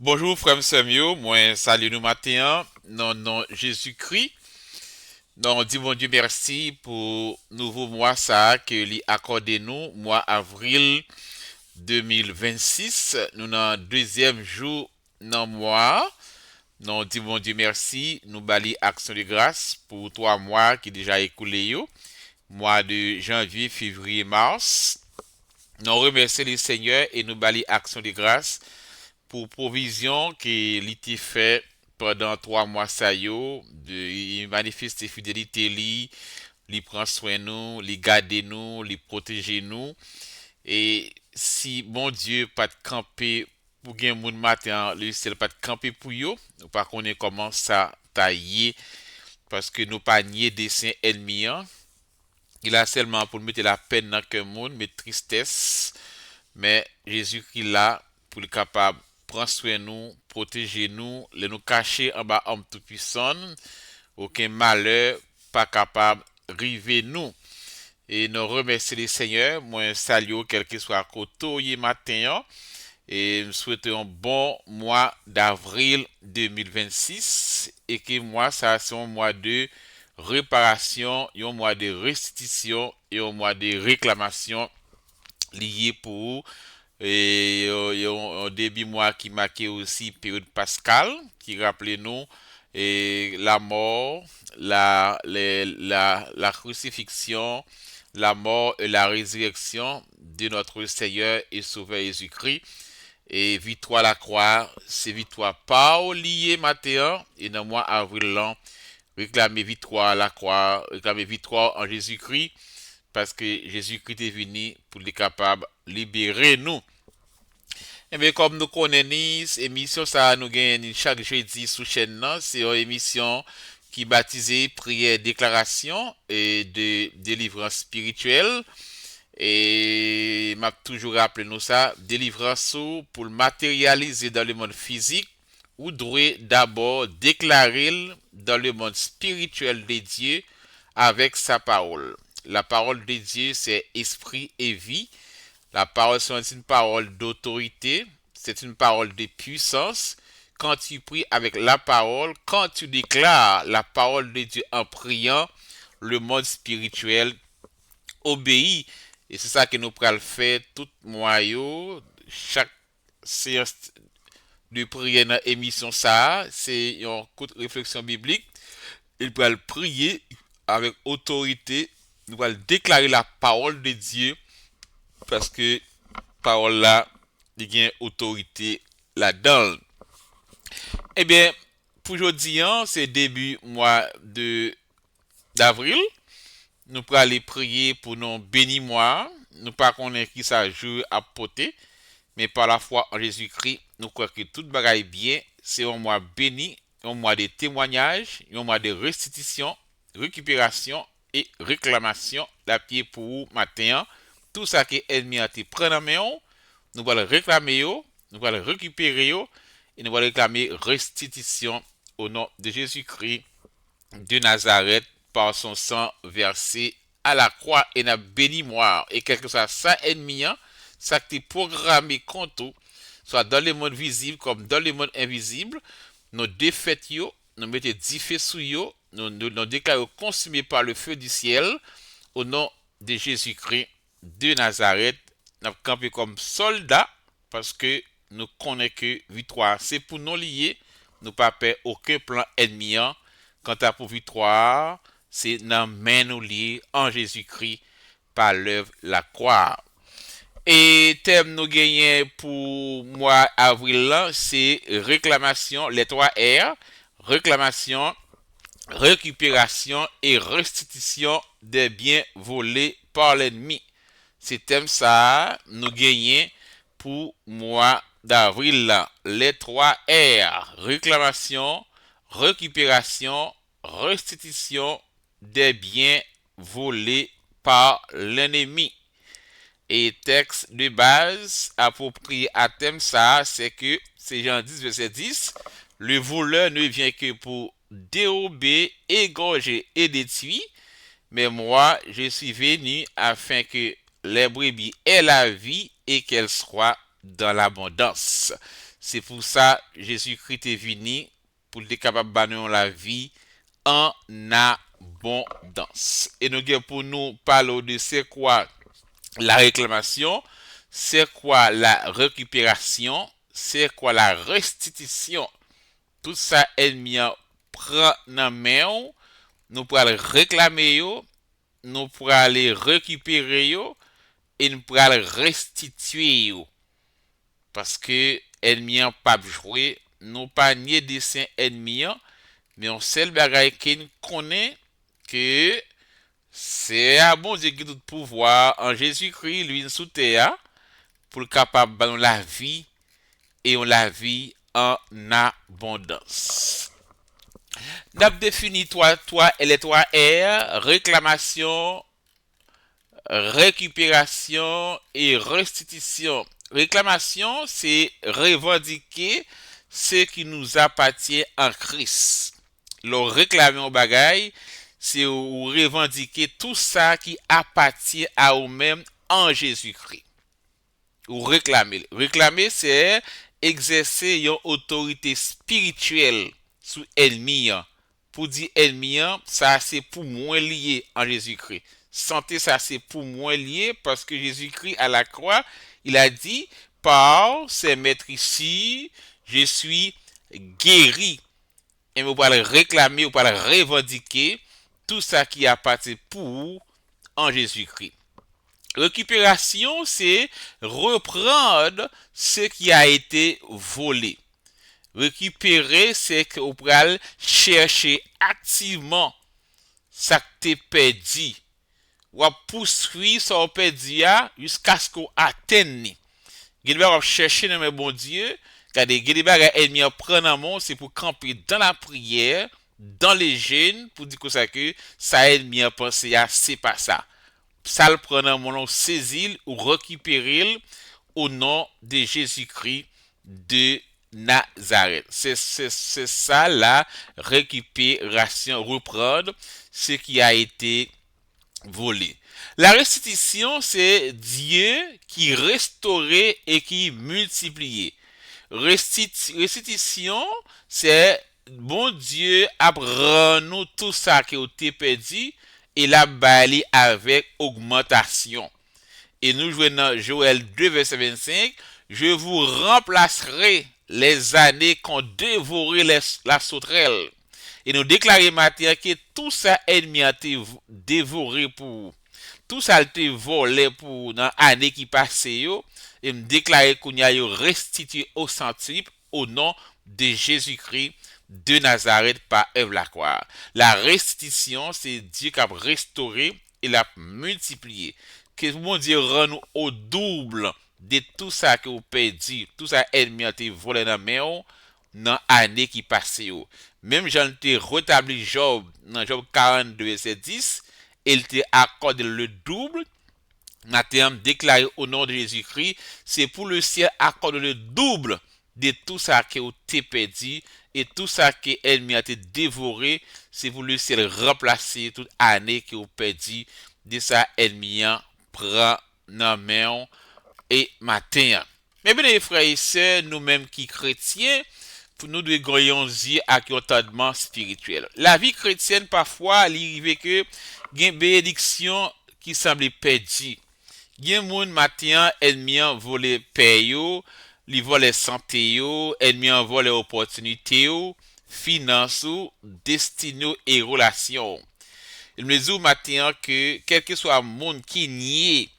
Bonjour frère Samuel, moi salut nous matin, non Jésus-Christ. Non, dis mon Dieu merci pour nouveau mois ça que lui accordé nous, mois avril 2026. Nous dans deuxième jour dans mois. Non, dis mon Dieu merci, nous bali action de grâce pour 3 mois qui déjà écoulé yo, mois de janvier, février, mars. Nous remercions le Seigneur et nous bali action de grâce pour provision qui l'était fait pendant 3 mois ça yo, il manifeste fidélité li prend soin nous, li garde nous, li protège nous et si bon Dieu pas de camper pour gen moun matin, lui c'est pas de camper pour yo, nous pas connaît comment ça tailler parce que nous pas nier dessein ennemi hein. Il a seulement pour mettre la peine dans que monde, mais tristesse mais Jésus-Christ là pour le capable prendre soin de nous, protéger nous, les nous cacher en bas homme tout puissant, aucun malheur pas capable river nous. Et nous remercions les Seigneurs, moi salue quel que soit côté matin hein, et nous souhaitons un bon mois d'avril 2026 et que moi ça c'est un mois de réparation, un mois de restitution et un mois de réclamation lié pour et un début mois qui marquait aussi période pascale qui rappelait nous et la mort, la crucifixion, la mort et la résurrection de notre Seigneur et Sauveur Jésus-Christ. Et victoire à la croix, c'est victoire pas lié matin et dans le mois avril là, réclamer victoire à la croix, réclamer victoire en Jésus-Christ parce que Jésus-Christ est venu pour les capables libérer nous. Eh bien, comme nous connaissons, émission ça nous gagne chaque jeudi sous chaîne là, c'est une émission qui baptisée prière déclaration et de délivrance spirituelle et m'a toujours rappelé nous ça, délivrance pour le matérialiser dans le monde physique ou doit d'abord déclarer dans le monde spirituel de Dieu avec sa parole. La parole de Dieu, c'est esprit et vie. La parole, c'est une parole d'autorité, c'est une parole de puissance. Quand tu pries avec la parole, quand tu déclares la parole de Dieu en priant, le monde spirituel obéit. Et c'est ça que nous prenons faire tout moyen, chaque séance de prière dans l'émission ça, c'est une courte réflexion biblique. Il peut prier avec autorité, nous allons déclarer la parole de Dieu parce que parole là, il y a autorité là-dedans. Eh bien, pour aujourd'hui, hein, c'est début mois de d'avril. Nous pourrons aller prier pour nos bénis mois. Nous pas connaître qui ça joue à poter, mais par la foi en Jésus-Christ, nous croyons que tout bagaille bien. C'est un mois béni, un mois de témoignage, un mois de restitution, récupération et réclamation. La pied pour vous matin. Tout ça qui est ennemi a été pris en main, nous allons réclamer, nous allons récupérer et nous allons réclamer restitution au nom de Jésus-Christ de Nazareth par son sang versé à la croix et n'a béni moi et quelque soit ça ennemi ça qui est programmé contre soit dans le monde visible comme dans le monde invisible nos défaites nous mettons 10 feux sous nous déclarons consumés par le feu du ciel au nom de Jésus-Christ de Nazareth nous avons campé comme soldats parce que nous connaissons que victoire c'est pour nous lier nous pas perdre aucun plan ennemi quant à pour victoire c'est dans main nous liés en Jésus-Christ par l'œuvre la croix. Et thème nous gagnons pour mois avril là, c'est réclamation, les 3 R, réclamation, récupération et restitution des biens volés par l'ennemi. C'est thème ça, nous gagnons pour mois d'avril là, les 3 R, réclamation, récupération, restitution des biens volés par l'ennemi. Et texte de base approprié à thème ça, c'est que c'est Jean 10, verset 10. Le voleur ne vient que pour dérober, égorger et détruire. Mais moi, je suis venu afin que les brebis aient la vie et qu'elles soient dans l'abondance. C'est pour ça Jésus-Christ est venu pour être capable de donner la vie en abondance. Et nous pour nous parler de c'est quoi la réclamation, c'est quoi la récupération, c'est quoi la restitution. Tout ça ennemi prend dans main, nous pour aller réclamer yo, nous pour aller récupérer yo et nous pour aller restituer yo. Parce que ennemi pas jouer, nous pas nier dessin ennemi, mais on seul bagaille qui connaît que c'est un bon Dieu qui a tout pouvoir en Jésus-Christ, lui, sous terre, pour le capable de la vie et on la vie en abondance. N'a défini toi et les trois R, réclamation, récupération et restitution. Réclamation, c'est revendiquer ce qui nous appartient en Christ. Le réclamer au bagaille, c'est revendiquer tout ça qui appartient à vous-même en Jésus-Christ. Ou réclamer. Réclamer, c'est exercer une autorité spirituelle sur ennemi. Pour dire ennemi, ça c'est pour moi lié en Jésus-Christ. Santé, ça c'est pour moi lié parce que Jésus-Christ à la croix, il a dit, par ces maîtres ici, je suis guéri. Et vous pouvez réclamer, vous pouvez revendiquer tout ça qui appartient pour en Jésus-Christ. Récupération, c'est reprendre ce qui a été volé. Récupérer, c'est que vous pouvez chercher activement ça que tu perdu. Ou poursuivre ça que perdu jusqu'à ce qu'on atteigne. Vous devez chercher dans le bon Dieu. Car des ennemis prennent en main, c'est pour camper dans la prière, dans les jeûnes, pour dire que ça ennemi à penser à c'est pas ça. Ça le prend en main, saisir ou récupérer au nom de Jésus-Christ de Nazareth. C'est ça la récupération, reprendre ce qui a été volé. La restitution, c'est Dieu qui restaurait et qui multipliait. Restitution, c'est bon Dieu apprend nous tout ça qui a été perdu et la balayé avec augmentation. Et nous jouons dans Joël 2, verset 25, je vous remplacerai les années qu'ont dévoré la sauterelle. Et nous déclarons maintenant que tout ça ennemi a été dévoré pour tout ça a été volé pour dans l'année qui passait et me déclarer qu'on y a restitué au centuple au nom de Jésus-Christ de Nazareth par Ève la croix. La restitution, c'est Dieu qui a restauré et l'a multiplié. Que mon Dieu rend nous au double de tout ça que vous perdu, tout ça ennemi a été volé dans main dans l'année qui passait. Même j'en ai rétabli Job dans Job 42 verset 10, il te accorde le double. Maintenant, déclaré au nom de Jésus-Christ, c'est pour le ciel accorde le double de tout ça qui a été perdu et tout ça qui ennemi a été dévoré, c'est pour le ciel remplacer toute année qui a perdu de ça ennemi prend dans main et matin. Mais bien les frères et sœurs, nous-mêmes qui chrétiens, pour nous devons yeux à entendement spirituel. La vie chrétienne parfois, il arrive que il y a une bénédiction qui semble perdue. Il y a des gens matin ennemi volé payo, li volé santé yo, ennemi volé opportunité yo, finance destinée et relation. Il me dit matin que quel que soit le monde qui nie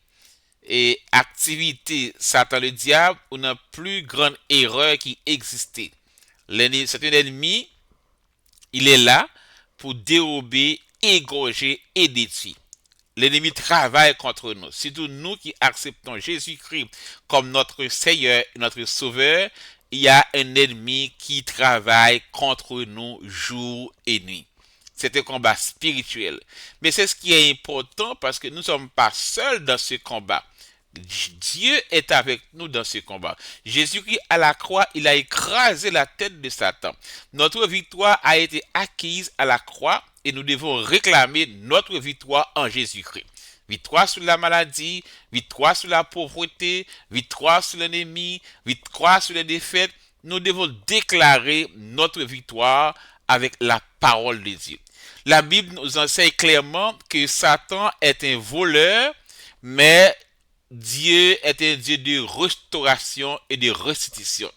et activité Satan le diable, on a plus grande erreur qui existait. C'est un ennemi, il est là pour dérober, égorger et détruire. L'ennemi travaille contre nous. Surtout nous qui acceptons Jésus-Christ comme notre Seigneur et notre Sauveur, il y a un ennemi qui travaille contre nous jour et nuit. C'est un combat spirituel. Mais c'est ce qui est important parce que nous ne sommes pas seuls dans ce combat. Dieu est avec nous dans ce combat. Jésus-Christ à la croix, il a écrasé la tête de Satan. Notre victoire a été acquise à la croix et nous devons réclamer notre victoire en Jésus-Christ. victoire sur la maladie, victoire sur la pauvreté, victoire sur l'ennemi, victoire sur les défaites. Nous devons déclarer notre victoire avec la parole de Dieu. La Bible nous enseigne clairement que Satan est un voleur, mais Dieu est un Dieu de restauration et de restitution.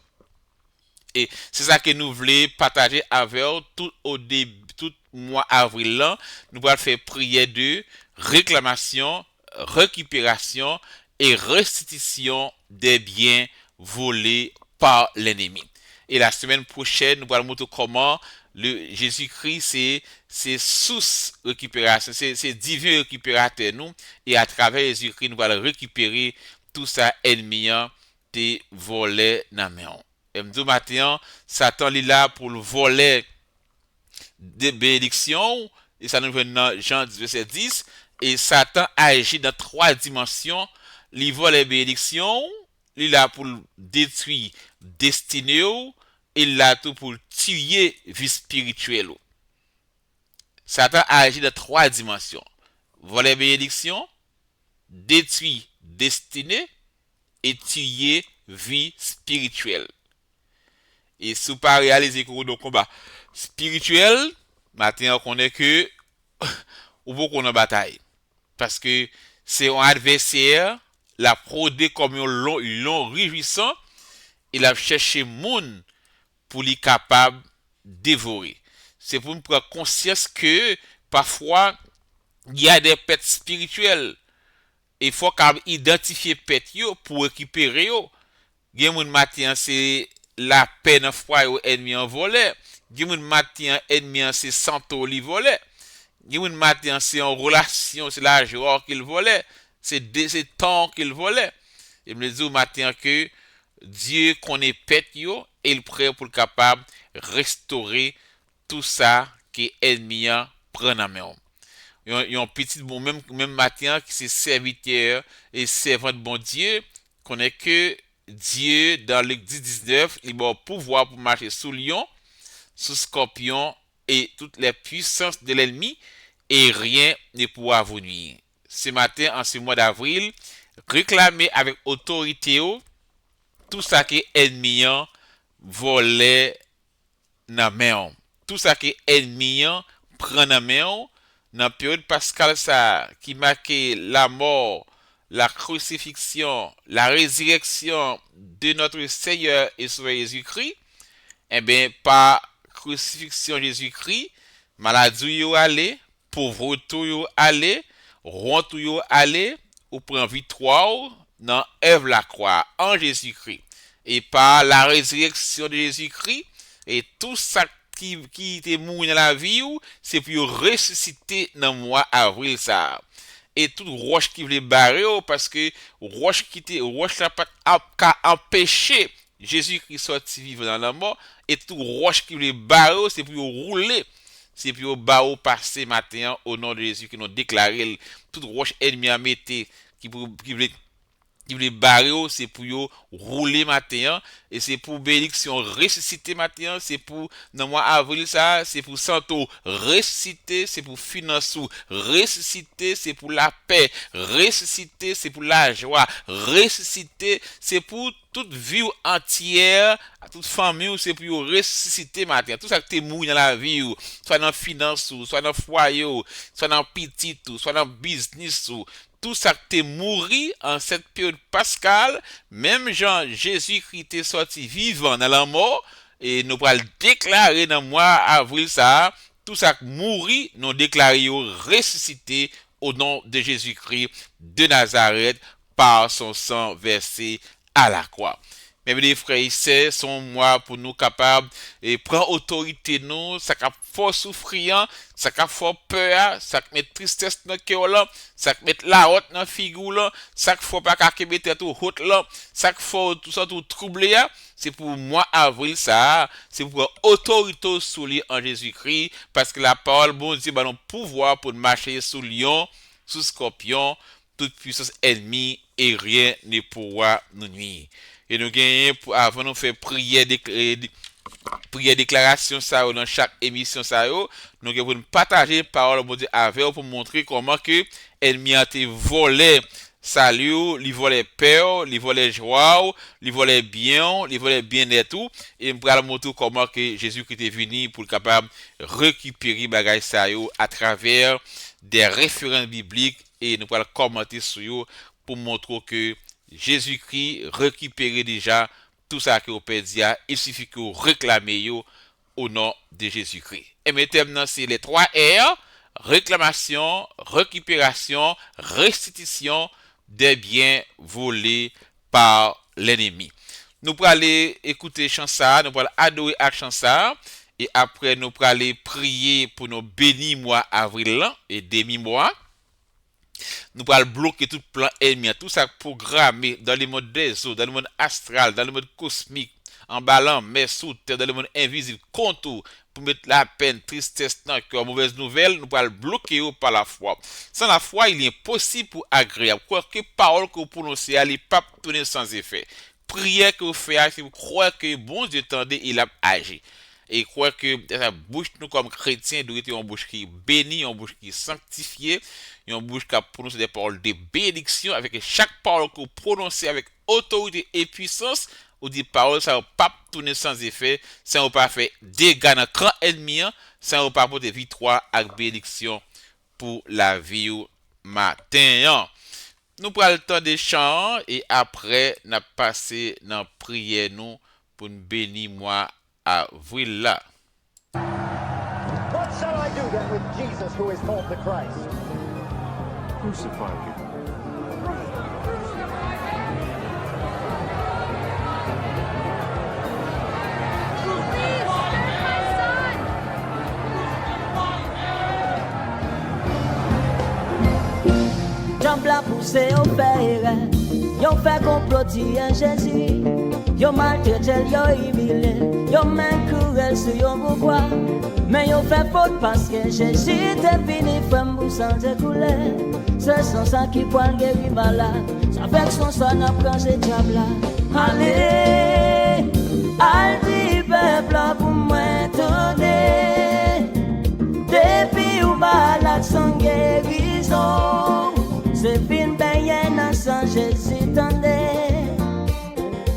Et c'est ça que nous voulons partager avec vous tout au début, tout mois avril là. Nous allons faire prière de réclamation, récupération et restitution des biens volés par l'ennemi. Et la semaine prochaine, nous allons montrer comment le Jésus-Christ c'est source récupération, c'est divin récupérateur nous et à travers Jésus-Christ nous allons récupérer tout ça ennemi te volé dans main. Et me dit matin, Satan est là pour le voler des bénédictions et ça nous vient dans Jean 10 verset 10 et Satan agit dans trois dimensions, il vole les bénédictions, il est là pour détruire destinée il est là tout pour tuer vie spirituelle. Satan agit dans trois dimensions. Voler bénédiction, détruire destinée et tuer vie spirituelle. Et si vous pas réaliser que vous combat spirituel, maintenant on connaît que ou beaucoup en bataille. Parce que c'est un adversaire, la prodé comme un long réjouissant, il a cherché moun pour lui capable dévorer. C'est pour nous prendre conscience que parfois il y a des pets spirituelles. Il faut identifier pet yo pour récupérer yo. Gen moun matin c'est la paix dans foi ou ennemi en volé. Gen moun matin ennemi c'est santo li volé. Gen moun matin c'est en relation, c'est la joie qu'il volait, c'est temps qu'il volait. Et me dit au matin que Dieu connaît pet yo et il prêt pour capable restaurer tout ça que ennemi prend en main. Yon petit bon même matin qui c'est serviteur et servant de bon Dieu connaît que Dieu dans Luc 10:19 il a pouvoir pour marcher sous lion, sous scorpion et toutes les puissances de l'ennemi et rien ne pourra vous nuire. Ce matin en ce mois d'avril, réclamez avec autorité tout ça que ennemi volait dans main. Tout ça que ennemi prend dans main dans la période pascale ça qui marquait la mort, la crucifixion, la résurrection de notre Seigneur et Sauveur Jésus-Christ, eh bien par crucifixion Jésus-Christ, maladie yo allé, pauvreté yo allé, honte yo allé, ou prend victoire dans Ève la croix en Jésus-Christ. Et par la résurrection de Jésus-Christ et tout ça qui était mort dans la vie, c'est pour ressusciter dans le mois avril ça. Et toute roche qui voulait barrer, parce que roche n'a pas empêché Jésus-Christ sortir vivre dans la mort, et toute roche qui voulait barrer, c'est pour rouler, c'est pour barrer passer matin au nom de Jésus qui nous déclaré toute roche ennemie à mettre qui voulait barrer, c'est pour yo rouler matin et c'est pour bénédiction ressusciter matin, c'est pour dans mois avril ça, c'est pour santo ressusciter, c'est pour finance ressusciter, c'est pour la paix ressusciter, c'est pour la joie ressusciter, c'est pour toute vie entière, toute famille, c'est pour ressusciter matin. Tout ça que t'es mou dans la vie, soit dans finance, soit dans foyer, soit dans petit, soit dans business, tout ça que t'es mouru en cette période pascale, même Jean Jésus-Christ est sorti vivant dans la mort, et nous pourrons déclarer dans le mois avril ça, tout ça que mouru, nous déclarons ressuscité au nom de Jésus-Christ de Nazareth par son sang versé à la croix. Mes les frères et sœurs, sont moi pour nous capables et prendre autorité nous, ça cap fort souffrir, ça cap fort peur, ça met tristesse dans cœur là, ça met la honte dans figure là, ça faut pas qu'à mettre tout haute là, ça faut tout ça tout troublé, c'est pour moi avril ça, c'est pour autorité sous lui en Jésus-Christ parce que la parole bon Dieu bah non pouvoir pour marcher sous lion, sous scorpion, toute puissance ennemie et rien ne pourra nous nuire. Et nous gagnons avant nous faire prière déclaration ça dans chaque émission ça nous gagnons pour partager parole de Dieu avec pour montrer comment que ennemi a été volé salut, li volait peur, li volait joie, li volait bien, li volait bien-être tout. Et me pral montrer comment que Jésus-Christ est venu pour capable récupérer bagay ça yo à travers des références bibliques et nous allons commenter sur eux pour montrer que Jésus-Christ récupérait déjà tout ça que vous pouvez dire. Il suffit que vous réclamez au nom de Jésus-Christ. Et maintenant, c'est les 3 R: réclamation, récupération, restitution des biens volés par l'ennemi. Nous allons aller écouter chansa, nous allons adorer à chansa. Et après, nous allons aller prier pour nos bénis mois avril et demi-mois. Nous allons bloquer tout plan ennemi, tout ça programmé dans le monde des eaux, dans le monde astral, dans le monde cosmique, en ballant, mais sous terre, dans le monde invisible, contour, pour mettre la peine, tristesse, dans le cœur, mauvaise nouvelle, nous allons bloquer par la foi. Sans la foi, il est impossible pour agréable. Quoique parole que vous prononcez, elle n'est pas tournée sans effet. Prière que vous faites, si vous croyez que bon Dieu tendait, il a agi. Et croire que la bouche nous comme chrétiens doit être une bouche qui est bénie, une bouche qui est sanctifiée, une bouche qui a prononcé des paroles de bénédiction avec chaque parole que vous prononcez avec autorité et puissance, ou des paroles ça va pas tourner sans effet, ça va pas faire dégâts dans le camp ennemi, ça va pas apporter victoire avec bénédiction pour la vie au matin. Nous prenons le temps des chants et après nous passer dans la prière nous pour nous bénir moi avril là. What shall I do then with Jesus who is called the Christ? Crucify him. J'en blanc poussé au fer, y'ont fait comploter à Jésus, y'ont maltraité, y'ont humilié, y'ont même couru sur y'ont pourquoi, mais y'ont fait faute parce que Jésus était fini, femme pour s'en découler, c'est son sang qui poil guérit malade, ça fait que son sang n'apprend ce diable là. Allez, allez, peuple pour moi donner, depuis ou malade sans guérison. C'est fin bayen dans sang Jésus tendait.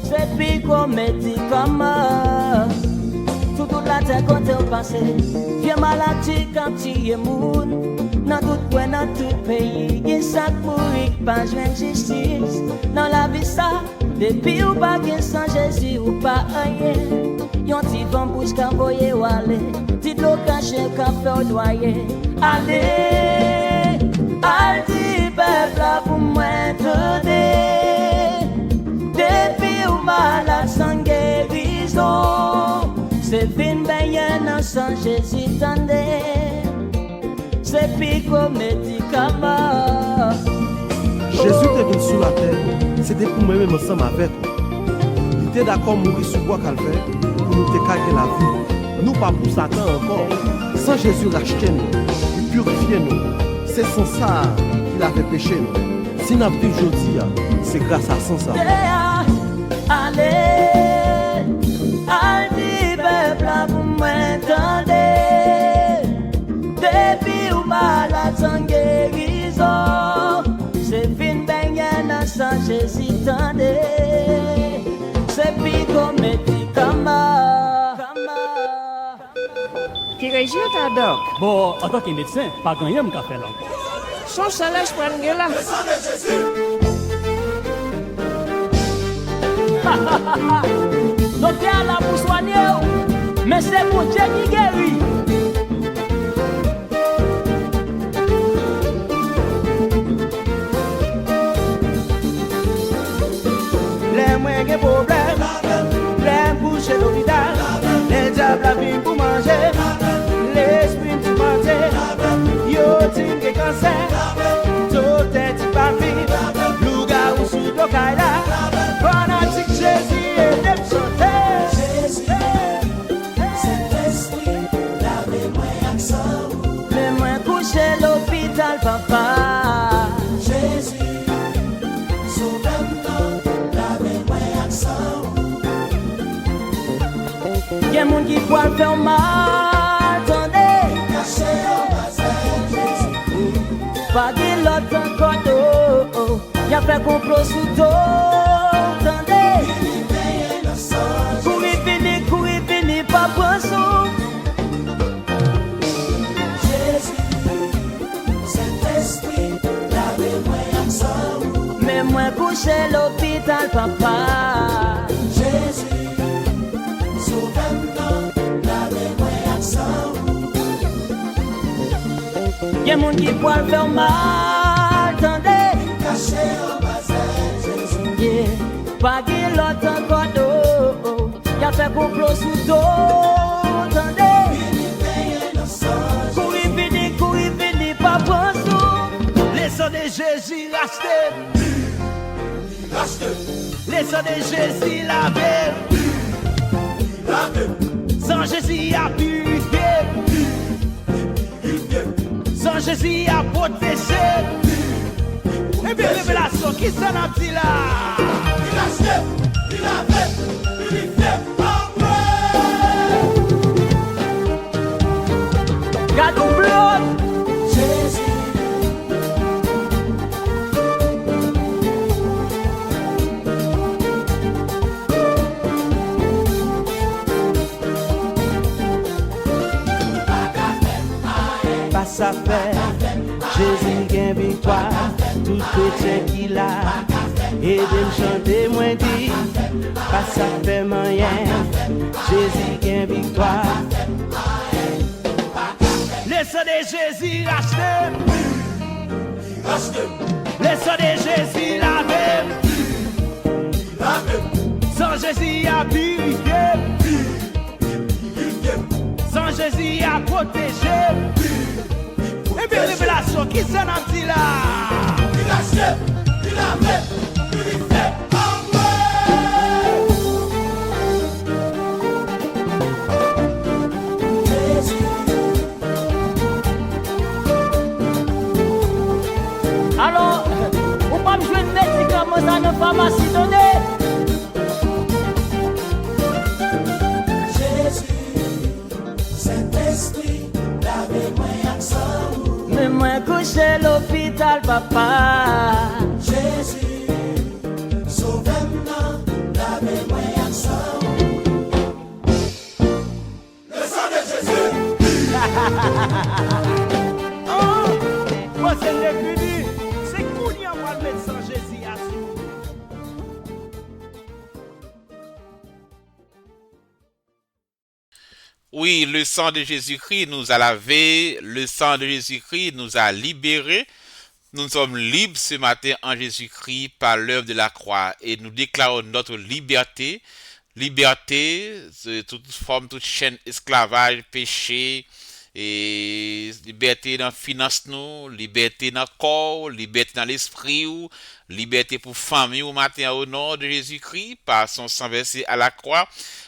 C'est puis qu'on médicament. Toute la terre côté au passé. Viens maladie quand tu es moun. Dans tout point, dans tout pays. Il sac mourir, pas joindre justice. Dans la vie ça, depuis ou pas gain sans Jésus ou pas rien. Yon ti van bouche qu'à voyer ou aller. Ti l'eau caché qu'à faire noyer. Allez, allez. Peuple pour moi donner, depuis ou malade sans guérison, c'est fin bayen dans sang Jésus tendait, c'est pico médicament. Jésus est venu sur la terre, c'était pour moi-même ensemble avec nous. Il était d'accord mourir sur bois calvaire pour nous décaler la vie. Nous pas pour Satan encore. Sans Jésus racheter nous, il purifier nous. C'est sans ça qu'il a fait pécher nous. Si nous vivons aujourd'hui, c'est grâce à son ça. Allez, allez, peuple, pour m'entendre. Depuis ou malade sans guérison, c'est fin baigné dans sang Jésus tendait. C'est puis comme médicament. Qui régit ta doc? Bon, en tant que médecin, pas grand chose à faire là. Son salaire, je prends là. Docteur là pour soigner, mais c'est mon Dieu qui guérit. Les moins de problèmes, les bouches et l'hôpital, les diables la vie pour manger, l'esprit pour manger, yo t'in que cancer, tout est pas vie, louga ou sous le caïla, fanatique Jésus et dem chanter. Jésus, c'est l'esprit, lavez-moi avec ça. Mais moi couché l'hôpital papa. Jésus, sauve-moi, lavez-moi avec ça. Y'a moun qui voit le faire mal, attendez. Cachez au bassin Jésus. Pas de l'autre encore d'eau. Y'a fait complot sous dos. Attendez. Courir fini, pas pour sous. Mais moi couché l'hôpital, papa. Jésus, sauve-moi, lave-moi avec sang. Y'a mon qui poil faire mal, attendez. Caché en bas, Jésus. Yeah, pas qu'il l'autre encore d'eau. Y'a fait complot sous dos, attendez. Courir fini, pas pour sous. Les sangs de Jésus rachetés. Les sangs de Jésus lavés. Sans Jésus a purifié. Sans Jésus a protégé. Et bien révélation qui s'en a dit là. Il a acheté, il a fait, purifié. Garde ton bloc. Jésus. Pas ça fait, Jésus gagne victoire, tout chrétien qu'il a, et de me chanter moins dit, pas ça fait moyen, Jésus gagne victoire. Les sangs de Jésus rachetés, les sangs de Jésus lavés, sans Jésus a purifié, sans Jésus a protégé. Et bien révélation qui s'en a dit là. Il a acheté, il a fait, purifié. Alors, on va me jouer de médicaments dans nos pharmacies données. Mais moi couché l'hôpital, papa. Jésus, sauve-moi, lave-moi avec sang. Le sang de Jésus. Oh, moi c'est l'infini. C'est qu'on y a moi le médecin Jésus à sous. Oui, le sang de Jésus-Christ nous a lavé, le sang de Jésus-Christ nous a libérés. Nous sommes libres ce matin en Jésus-Christ par l'œuvre de la croix et nous déclarons notre liberté. Liberté de toute forme, toute chaîne, esclavage, péché, et liberté dans la finance, nous, liberté dans le corps, liberté dans l'esprit, liberté pour famille au matin au nom de Jésus-Christ par son sang versé à la croix.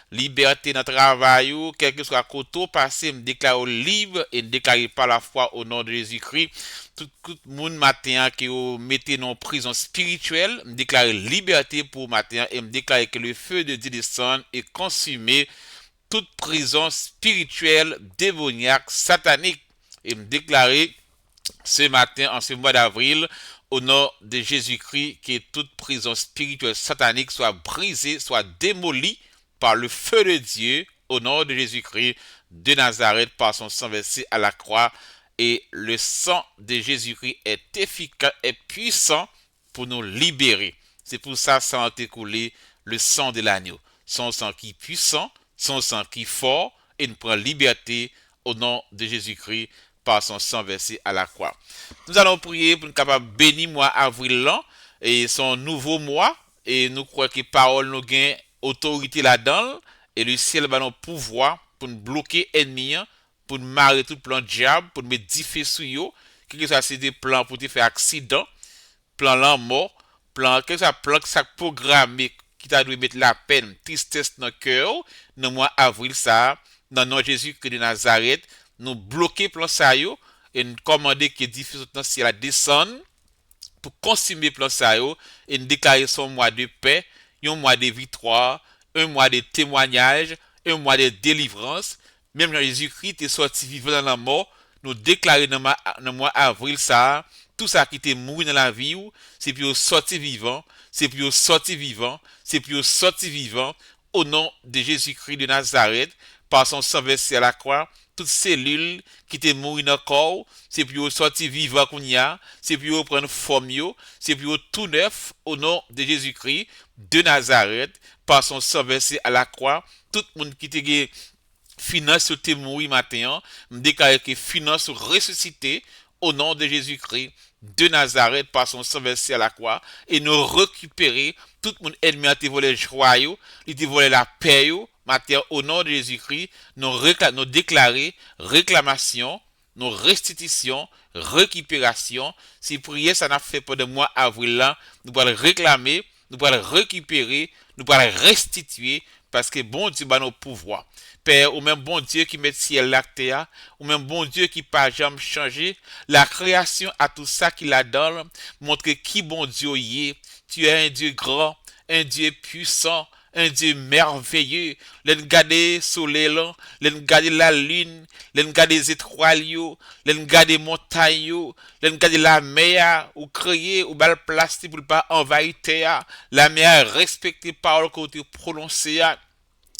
Liberté dans le travail, quel que soit le côté passé, me déclare libre et me déclare par la foi au nom de Jésus-Christ. Tout le monde matin qui mettez dans prison spirituelle, me déclare liberté pour matin et me déclare que le feu de Dieu descend et consumé toute prison spirituelle, démoniaque, satanique. Et me déclarer ce matin, en ce mois d'avril, au nom de Jésus-Christ, que toute prison spirituelle satanique soit brisée, soit démolie par le feu de Dieu, au nom de Jésus-Christ de Nazareth, par son sang versé à la croix. Et le sang de Jésus-Christ est efficace et puissant pour nous libérer. C'est pour ça que ça a écoulé le sang de l'agneau. Son sang qui est puissant, son sang qui est fort, et nous prend liberté au nom de Jésus-Christ par son sang versé à la croix. Nous allons prier pour nous capables bénir mois avril là et son nouveau mois, et nous croyons que parole nous gagne autorité là-dedans, et le ciel va nous pouvoir pour nous bloquer ennemis, pour nous marrer tout plan diable, pour nous mettre 10 feux sur eux, que ça c'est des plans pour te faire accident, plan là mort, plan que ça plan que ça programmé qui t'a dû mettre la peine, tristesse dans le cœur, dans le mois avril ça, dans nom Jésus-Christ de Nazareth, nous bloquer plan ça yo et nous commander que 10 feux dans ciel descendent pour consumer plan ça yo et nous déclarer son mois de paix, un mois de victoire, un mois de témoignage, un mois de délivrance. Même Jésus-Christ est sorti vivant dans la mort, nous déclarer dans le mois avril ça, tout ça qui était mort dans la vie, c'est pour sortir vivant, c'est pour sortir vivant, c'est pour sortir vivant, au nom de Jésus-Christ de Nazareth, par son sang versé à la croix, toutes cellules qui étaient mortes dans le corps, c'est pour sortir vivant qu'on y a, c'est pour prendre forme, c'est pour tout neuf, au nom de Jésus-Christ de Nazareth, par son sang versé à la croix, tout le monde qui était finance sur tes mourir matin, me déclare que finance ressuscité au nom de Jésus-Christ de Nazareth par son sang versé à la croix et nous récupérer tout le monde ennemi a te volé joyeux, il te volé la paix matin au nom de Jésus-Christ, nous déclarer réclamation, nos restitution, récupération. Si prière ça n'a fait pendant le mois avril là, nous allons réclamer, nous allons récupérer, nous allons restituer parce que bon Dieu a nos pouvoirs. Père, ou même bon Dieu qui met ciel la terre, ou même bon Dieu qui pas jamais changé, la création à tout ça qu'il a donné, montre qui bon Dieu y est. Tu es un Dieu grand, un Dieu puissant, un Dieu merveilleux. L'en garder soleil, l'en garder la lune, l'en garder les étoiles, l'en garder montagnes, l'en garder la mer, ou créer, ou bal plastique pour pas envahir terre. La mer respectée par le côté prononcé.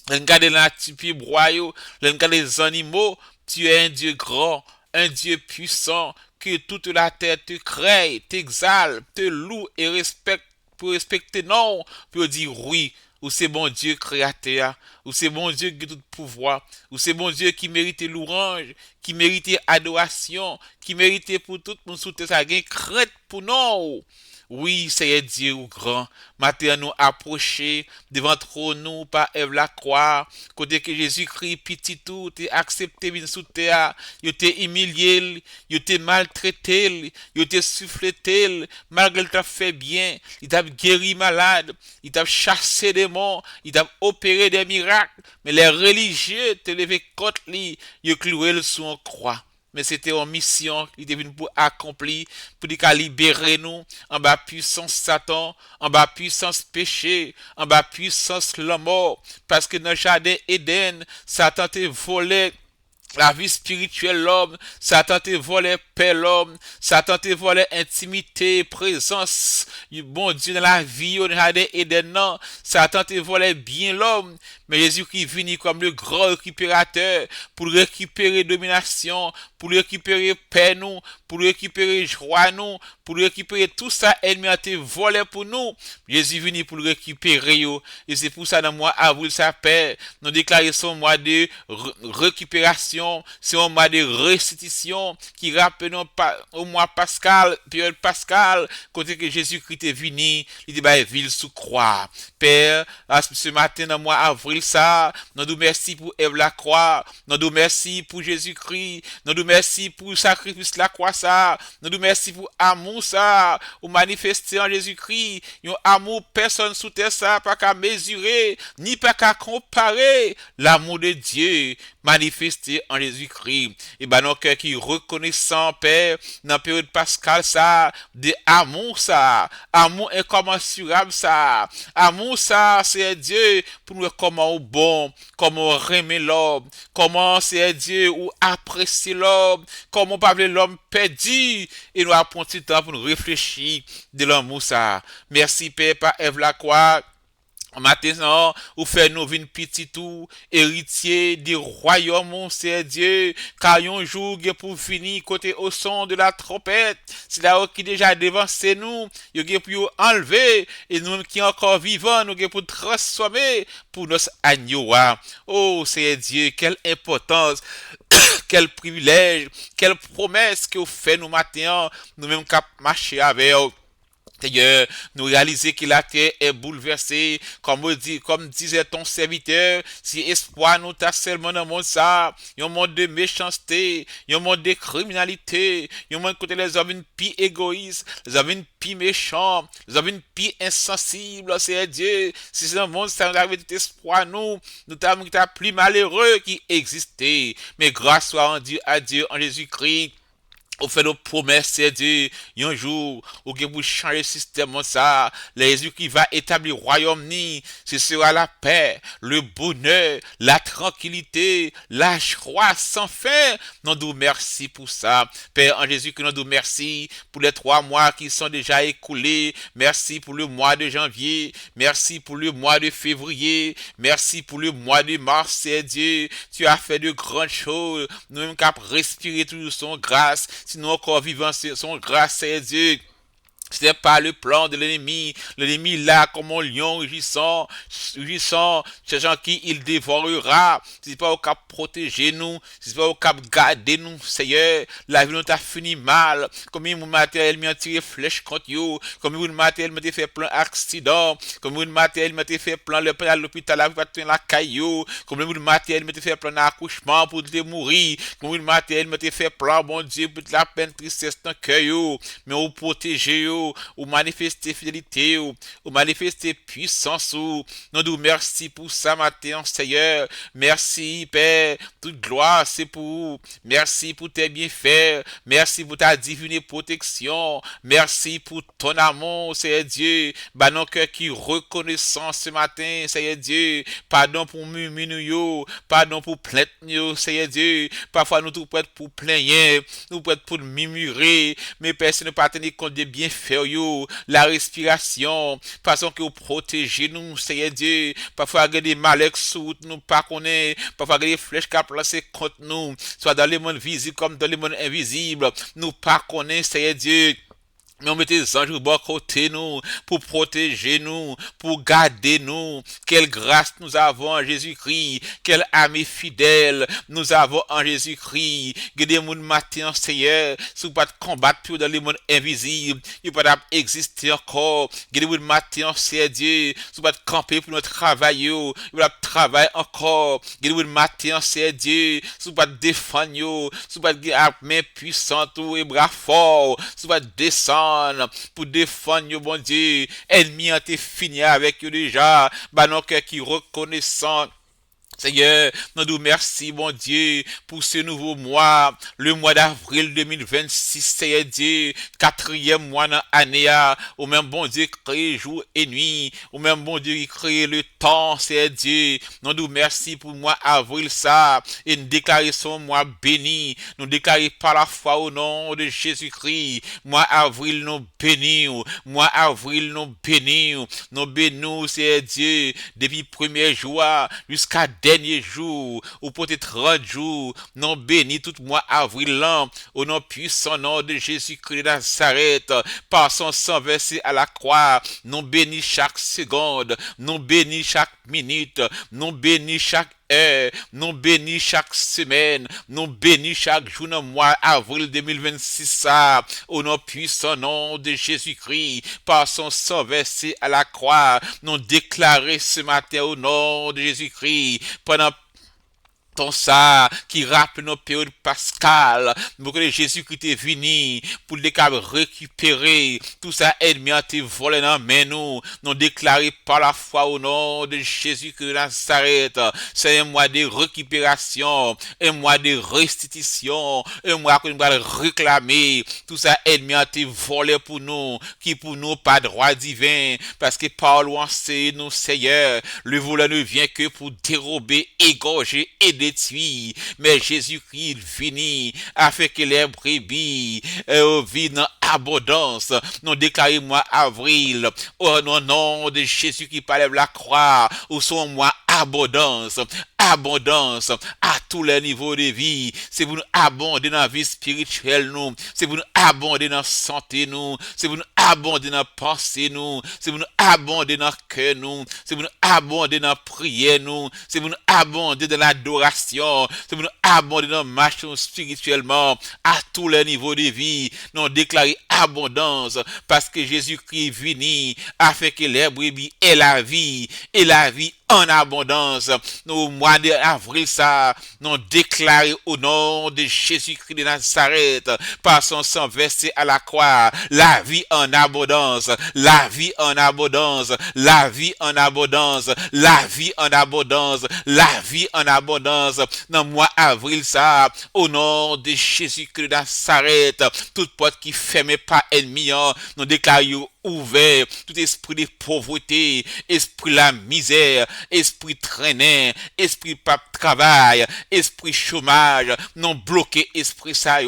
Regardez la type broyau, regardez les animaux, tu es un Dieu grand, un Dieu puissant, que toute la terre te crée, t'exalte, te loue et respecte, pour respecter non, pour dire oui, ou c'est bon Dieu créateur, ou c'est bon Dieu qui a tout pouvoir, ou c'est bon Dieu qui mérite louange, qui mérite adoration, qui mérite pour tout le monde sous terre, ça gagne crainte pour nous. Oui, c'est Dieu grand. Maintenant, nous approcher devant trop nous par Ève la croix. Côté que Jésus-Christ, petit tout, t'es accepté bien sous terre. Il t'est humilié, il t'est maltraité, il t'est souffleté, malgré t'a fait bien. Il t'a guéri malade, il t'a chassé des morts, il t'a opéré des miracles. Mais les religieux te levé contre lui, ils cloué le sous en croix. Mais c'était une mission, il était venu pour accomplir, pour libérer nous, en bas puissance Satan, en bas puissance péché, en bas puissance la mort. Parce que dans le jardin Éden, Satan te volé la vie spirituelle l'homme, Satan te volé paix l'homme, Satan te volé intimité, présence, bon Dieu dans la vie, on a des Éden, non, Satan te volé bien l'homme, mais Jésus qui vient comme le grand récupérateur, pour récupérer domination, pour récupérer paix nous, pour récupérer joie nous, pour récupérer tout ça, ennemi a été volé pour nous. Jésus venu pour le récupérer, et c'est pour ça dans le mois avril, ça paix, nous déclarons son mois de récupération, c'est un mois de restitution, qui rappelle au mois Pascal, période Pascal, côté que Jésus-Christ est venu, il dit, ville sous croix. Père, ce matin dans le mois avril, ça, nous nous merci pour Ève la croix, nous nous merci pour Jésus-Christ, nous nous merci pour le sacrifice la croix, ça, nous nous merci pour amour, ça, ou manifester en Jésus-Christ, un amour, personne sous terre, ça, pas qu'à mesurer, ni pas qu'à comparer, l'amour de Dieu, manifesté en Jésus-Christ. Et ben, nos cœurs qui reconnaissant, Père, dans la période pascale, ça, de amour, ça, amour incommensurable, ça, amour, ça, c'est Dieu, pour nous comment bon, comment aimer l'homme, comment c'est Dieu, ou apprécier l'homme, comment parler l'homme perdu, et nous apprenons tout le temps pour nous réfléchir de l'amour, ça. Merci, Père, par Ève la croix. Maintenant, ou fait nous vin petit tout, héritier du royaume, mon c'est Dieu, car un jour pour finir côté au son de la trompette, c'est là qui déjà devancé nous, il pour enlever, et nous qui encore vivants, nous pour transformer pour nos agneaux. Oh, c'est Dieu, quelle importance, quel privilège, quelle promesse que vous faites nous matin, nous même cap marcher avec vous. D'ailleurs, nous réaliser que la terre est bouleversée, comme disait ton serviteur, si espoir nous t'a seulement dans le monde ça, un monde de méchanceté, un monde de criminalité, un monde côté les hommes une pie égoïste, les hommes une pie méchant, les hommes une pie insensible, c'est Dieu, si c'est un monde ça nous avait tout espoir nous t'avons plus malheureux qui existait, mais grâce soit en Dieu à Dieu en Jésus-Christ. on fait nos promesses, c'est Dieu, un jour, ou que vous changer le système, ça, les Jésus qui va établir le royaume, ce sera la paix, le bonheur, la tranquillité, la joie sans fin. Nous nous merci pour ça. Père en Jésus, que nous nous merci pour les 3 mois qui sont déjà écoulés. Merci pour le mois de janvier. Merci pour le mois de février. Merci pour le mois de mars, c'est Dieu. Tu as fait de grandes choses. Nous-mêmes qu'à respirer toujours son grâce. Sinon encore vivant son grâce, c'est Dieu. Ce n'est pas le plan de l'ennemi. L'ennemi là comme un lion rugissant, ces gens qui il dévorera. C'est pas au cap protéger nous, c'est pas au cap garder nous, Seigneur. La vie nous t'a fini mal. Comme mon matériel m'a tiré flèche contre you, comme mon matériel m'a fait plein accident, comme mon matériel m'a fait plein le à l'hôpital la caillou, comme mon matériel m'a fait plein accouchement pour te mourir, comme mon matériel m'a fait plein bon Dieu pour la peine tristesse dans cœur, mais au protéger ou manifester fidélité, ou manifester puissance. Nous nous merci pour ça matin, Seigneur. Merci, Père. Toute gloire, c'est pour vous. Merci pour tes bienfaits. Merci pour ta divine protection. Merci pour ton amour, Seigneur Dieu. Bah, nos cœurs qui reconnaissant ce matin, Seigneur Dieu. Pardon pour murmure, pardon pour plainte, Seigneur Dieu. Parfois, nous tout prêts pour plaigner, nous prêts pour murmurer, mais Père, ce n'est pas tenir compte des bienfaits. La respiration, façon que vous protégez nous, Seigneur Dieu. Parfois, il y a des malheurs sous nous, pas connaît. Parfois, il y a des flèches qui sont placées contre nous, soit dans le monde visible comme dans le monde invisible. Nous pas connaît, Seigneur Dieu. Mais on met des anges au bon côté nous, pour protéger nous, pour garder nous. Quelle grâce nous avons en Jésus-Christ. Quelle amie fidèle nous avons en Jésus-Christ. Que des mondes matin, Seigneur, si vous pas combattre pour dans le monde invisible, il ne peut pas exister encore. Que des mondes matin, Seigneur Dieu, si vous pas camper pour notre travail, il ne peut pas travailler encore. Que des mondes matin, Seigneur Dieu, si vous pas défendre, si vous pas main puissante et bras forts, si vous pas descendre pour défendre bon Dieu, ennemi a été fini avec eux déjà, bah nos cœurs qui reconnaissant. Seigneur, nous nous merci, bon Dieu, pour ce nouveau mois, le mois d'avril 2026, Seigneur Dieu, 4e mois dans l'année, au même bon Dieu créé jour et nuit, au même bon Dieu qui crée le temps, Seigneur Dieu. Nous nous merci pour le mois avril, ça, et nous déclarons son mois béni, nous déclarons par la foi au nom de Jésus-Christ, mois avril nous bénis, mois avril nous bénis, Seigneur Dieu, depuis le 1er jour jusqu'à dernier jour, ou peut-être 30 jours, non béni tout mois avril là, au nom puissant nom de Jésus-Christ de Nazareth, par son sang versé à la croix, non béni chaque seconde, non béni chaque minute, non béni chaque heure, non béni chaque semaine, non béni chaque jour dans mois avril 2026 ça, au nom puissant nom de Jésus-Christ, par son sang versé à la croix, non déclaré ce matin au nom de Jésus-Christ, pendant ton ça qui rappelle nos périodes pascales, pour que Jésus-Christ est venu pour les récupérer tout ça ennemi a été volé dans main nous déclaré par la foi au nom de Jésus-Christ de Nazareth. C'est un mois de récupération, un mois de restitution, un mois que nous allons réclamer tout ça ennemi a été volé pour nous, qui pour nous pas droit divin, parce que Paul enseigne nous, Seigneur, le voleur ne vient que pour dérober, égorger et détruire, mais Jésus-Christ vini afin que les brebis vivent dans abondance. Nous déclarons mois avril au nom de Jésus qui parle de la croix, au son mois abondance à tous les niveaux de vie. C'est pour nous abonder dans la vie spirituelle nous, c'est pour nous abonder dans la santé nous, c'est pour nous abonder dans la pensée nous, c'est pour nous abonder dans le cœur nous, c'est pour nous abonder dans la prière nous, c'est pour nous abonder dans l'adoration, c'est pour nous abonder dans la marche spirituellement à tous les niveaux de vie. Nous déclarons abondance parce que Jésus-Christ est venu afin que les brebis aient la vie et la vie en abondance. Nous, mois d'avril, ça, nous déclarons au nom de Jésus-Christ de Nazareth, par son sang versé à la croix, la vie en abondance, la vie en abondance, la vie en abondance, la vie en abondance, la vie en abondance. Dans le mois avril, ça, au nom de Jésus-Christ de Nazareth, toute porte qui ferme par ennemi, nous déclarons ouvert, tout esprit de pauvreté, esprit la misère, esprit traîner, esprit pas travail, esprit chômage, non bloqué esprit ça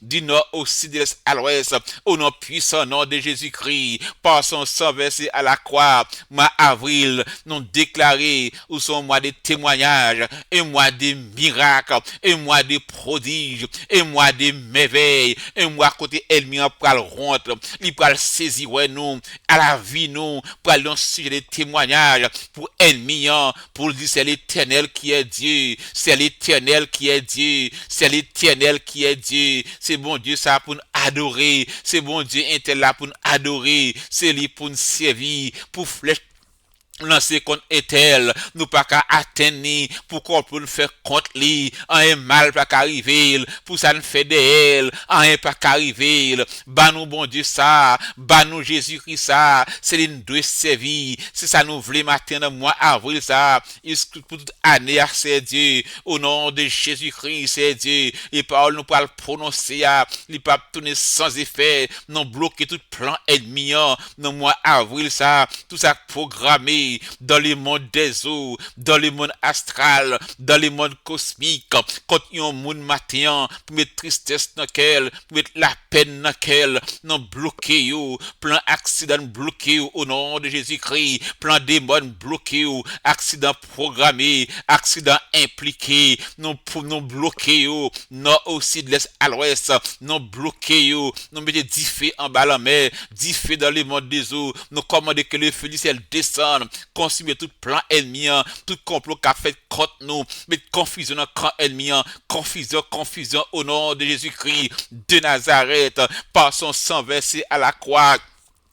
du nord au sud de l'est à l'ouest, au nom puissant nom de Jésus-Christ, par son sang versé à la croix, mois avril, nous déclaré où sont mois de témoignages, un mois de miracles, un mois de prodiges, un mois de merveilles, un mois côté ennemi en pral rentre, il pral saisir nous, à la vie nous, pour aller dans sujet de témoignages, pour ennemi, pour dire c'est l'Éternel qui est Dieu, c'est l'Éternel qui est Dieu, c'est l'Éternel qui est Dieu, c'est bon Dieu ça pour nous adorer, c'est bon Dieu intel là pour nous adorer, c'est lui pour nous servir, pour flèche lancer contre Etel, nous pas qu'à atteindre, pour qu'on peut faire contre lui, un mal pas qu'arriver, pour ça nous fait de elle, un pas qu'arriver, bah nous bon Dieu ça, bah nous Jésus-Christ ça, c'est une doit servir, c'est ça nous voulons matin dans mois avril ça, pour toute année c'est Dieu, au nom de Jésus-Christ c'est Dieu, et parole nous pas le prononcer, il pas tourner sans effet, non bloquer tout plan ennemi, dans mois avril ça, tout ça programmé dans le monde des eaux, dans le monde astral, dans le monde cosmique, quand il y a un monde matin, pour mettre tristesse dans quel, pour mettre la peine dans quel, non bloqué yo, plan accident bloqué au nom de Jésus-Christ, plan démon bloqué yo, accident programmé, accident impliqué, non bloqué yo, non aussi de l'est à l'ouest, non bloqué yo, non mettez 10 feux en bas la mer, 10 feux dans le monde des eaux, nous commandez que le feu du ciel descende, consumer tout plan ennemi, tout complot qu'a fait contre nous, mais confusion dans camp ennemi, confusion au nom de Jésus-Christ de Nazareth, par son sang versé à la croix.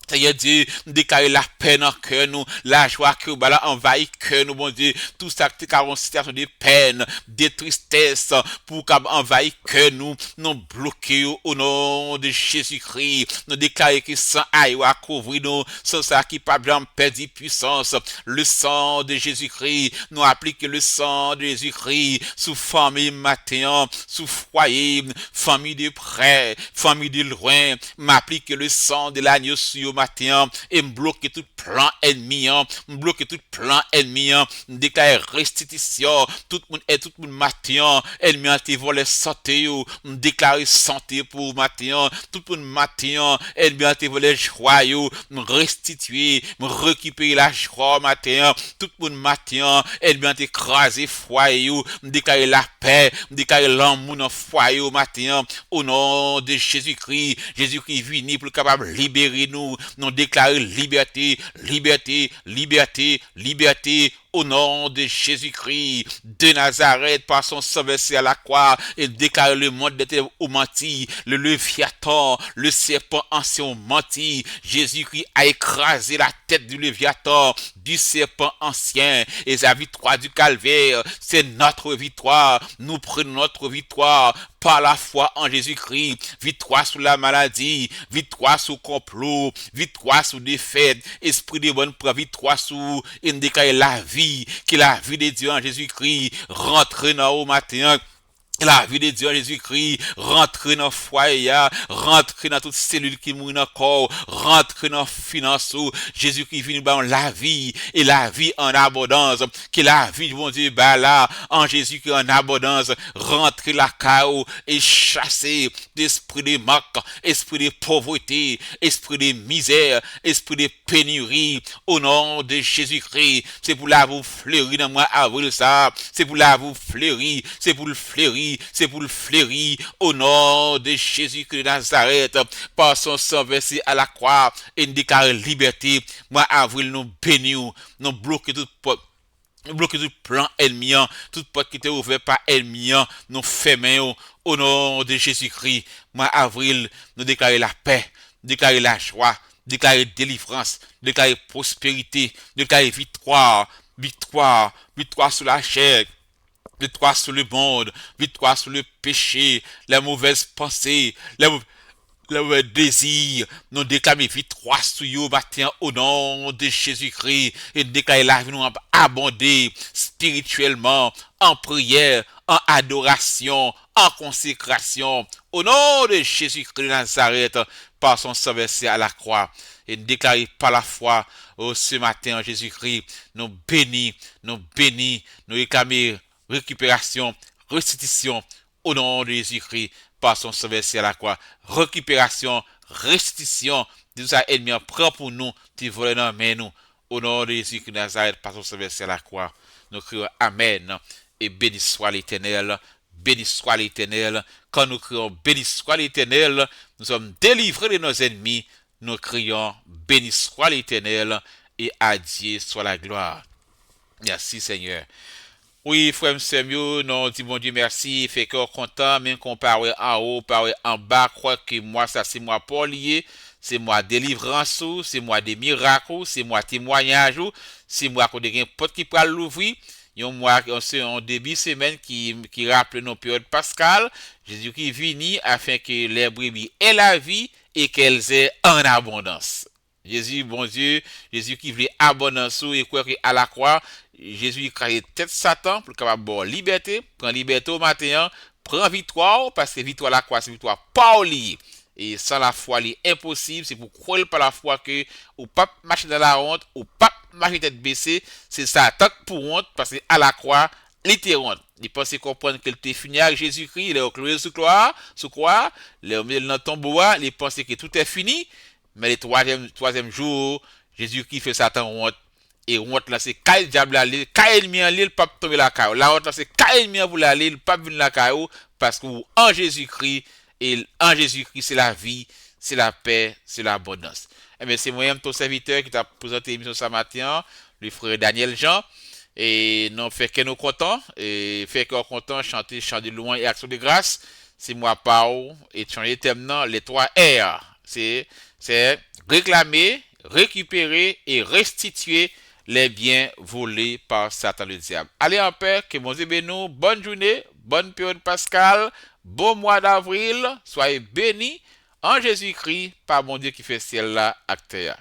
Seigneur Dieu, nous déclarer la paix dans le cœur, nous, la joie que nous envahit le cœur, nous, bon Dieu, tout ça qui est une situation de peine, de tristesse, pour qu'on envahit le cœur, nous bloquer au nom de Jésus-Christ, nous déclarer que sans aïe à couvrir nous, sans ça qui pas bien perdre puissance, le sang de Jésus-Christ, nous appliquer le sang de Jésus-Christ sous famille matin, sous foyer, famille de près, famille de loin, m'appliquer le sang de l'agneau sur matin et me bloquer tout plan ennemi, me bloquer tout plan ennemi, me déclarer restitution, tout le monde matin, ennemi a été volé santé, me déclarer santé pour matin, tout le monde matin, ennemi a été volé joie, me restituer, me récupérer la joie matin, tout le monde matin, ennemi a été écrasé foyer, me déclarer la paix, me déclarer l'amour dans foyer matin, au nom de Jésus-Christ, Jésus-Christ venu pour capable libérer nous, nous déclarer liberté, liberté, liberté, liberté, au nom de Jésus-Christ de Nazareth, par son sang versé à la croix, et déclarer le monde des ténèbres au menti, le Léviathan, le serpent ancien au menti. Jésus-Christ a écrasé la tête du Léviathan, du serpent ancien, et sa victoire du calvaire, c'est notre victoire. Nous prenons notre victoire par la foi en Jésus-Christ, victoire sur la maladie, victoire sur complot, victoire sur défaite, esprit de bonne preuve, victoire sur une déclarer la vie, que la vie de Dieu en Jésus-Christ rentre dans au matin. La vie de Dieu en Jésus-Christ, rentre dans le foyer, rentre dans toute cellule qui mourit dans le corps, rentre dans la finance. Jésus-Christ vient nous donner la vie, et la vie en abondance. Que la vie de mon Dieu, bah là, en Jésus-Christ en abondance, rentre la chaos et chasser l'esprit de manque, esprit de pauvreté, esprit de misère, esprit de pénurie, au nom de Jésus-Christ. C'est pour la vous fleurir dans le mois avril, ça. C'est pour la vous fleurir, c'est pour le fleurir. C'est pour le flérir au nom de Jésus-Christ de Nazareth, par son sang versé à la croix, et nous déclarer liberté. Moi, avril, nous bénissons, nous bloquons tout porte. Nous bloquons tout plan ennemi, toute porte qui était ouverte par ennemi, nous fermons au nom de Jésus-Christ. Moi, avril, nous déclarer la paix, déclarer la joie, déclarer délivrance, déclarer prospérité, déclarer victoire, victoire, victoire sur la chair, victoire sur le monde, victoire sur le péché, les mauvaises pensées, le désir, nous déclamer victoire sur vous matin au nom de Jésus-Christ et déclarer la vie nous abonder spirituellement, en prière, en adoration, en consécration, au nom de Jésus-Christ de Nazareth, par son sang versé à la croix. Et déclarer par la foi, ce matin, Jésus-Christ, nous bénis, nous réclamer récupération, restitution, au nom de Jésus-Christ, par son sang versé à la croix, récupération, restitution, de tout ça ennemi prend pour nous, qui volent dans main nous, au nom de Jésus-Christ de Nazareth, par son sang versé à la croix. Nous crions Amen, et béni soit l'Éternel, béni soit l'Éternel. Quand nous crions béni soit l'Éternel, nous sommes délivrés de nos ennemis, nous crions béni soit l'Éternel, et à Dieu soit la gloire. Merci Seigneur. Oui, frère Samuel, non, dit bon Dieu merci, fait qu'on content, même qu'on parle en haut, parle en bas, crois que moi, ça c'est moi pas lié, c'est moi délivrance, c'est moi des miracles, c'est moi témoignage, c'est moi qu'on a un porte qui peut l'ouvrir. Moi, c'est en début semaine qui rappelle nos périodes pascales, Jésus qui vient afin que les brebis aient la vie et qu'elles aient en abondance. Jésus, bon Dieu, Jésus qui voulait abondance et quoi à la croix, Jésus crée tête Satan pour capable de liberté, prend liberté au matin, prend victoire parce que victoire à la croix c'est victoire pas liée. Et sans la foi, il est impossible, c'est pour croire par la foi que ou pas marcher dans la honte, ou pas marcher tête baissée, c'est ça tant pour honte parce que à la croix, il était honte. Il pensait comprendre qu'il était fini avec Jésus-Christ, il est cloué sous croix, il est au milieu dans le tombeau, il pensait que tout est fini. Mais le troisième jour, Jésus-Christ fait Satan honte. Et honte là, c'est quand le diable allait, quand ennemi allait, le pape tomber la caillou. La honte là, c'est quand ennemi voulait aller, le pape venir la caillou. Parce que en Jésus-Christ, et en Jésus-Christ, c'est la vie, c'est la paix, c'est l'abondance. Eh bien, c'est moi-même, ton serviteur, qui t'a présenté l'émission ce matin, le frère Daniel Jean. Et non, fait que nous contents, et fait qu'on content, chanter chant de loin et action de grâce. C'est moi, Pao, et changer thème, les 3 R. C'est réclamer, récupérer et restituer les biens volés par Satan le diable. Allez en paix, que mon Dieu bénisse, bonne journée, bonne période pascale, bon mois d'avril, soyez bénis en Jésus-Christ par mon Dieu qui fait ciel là, acteur.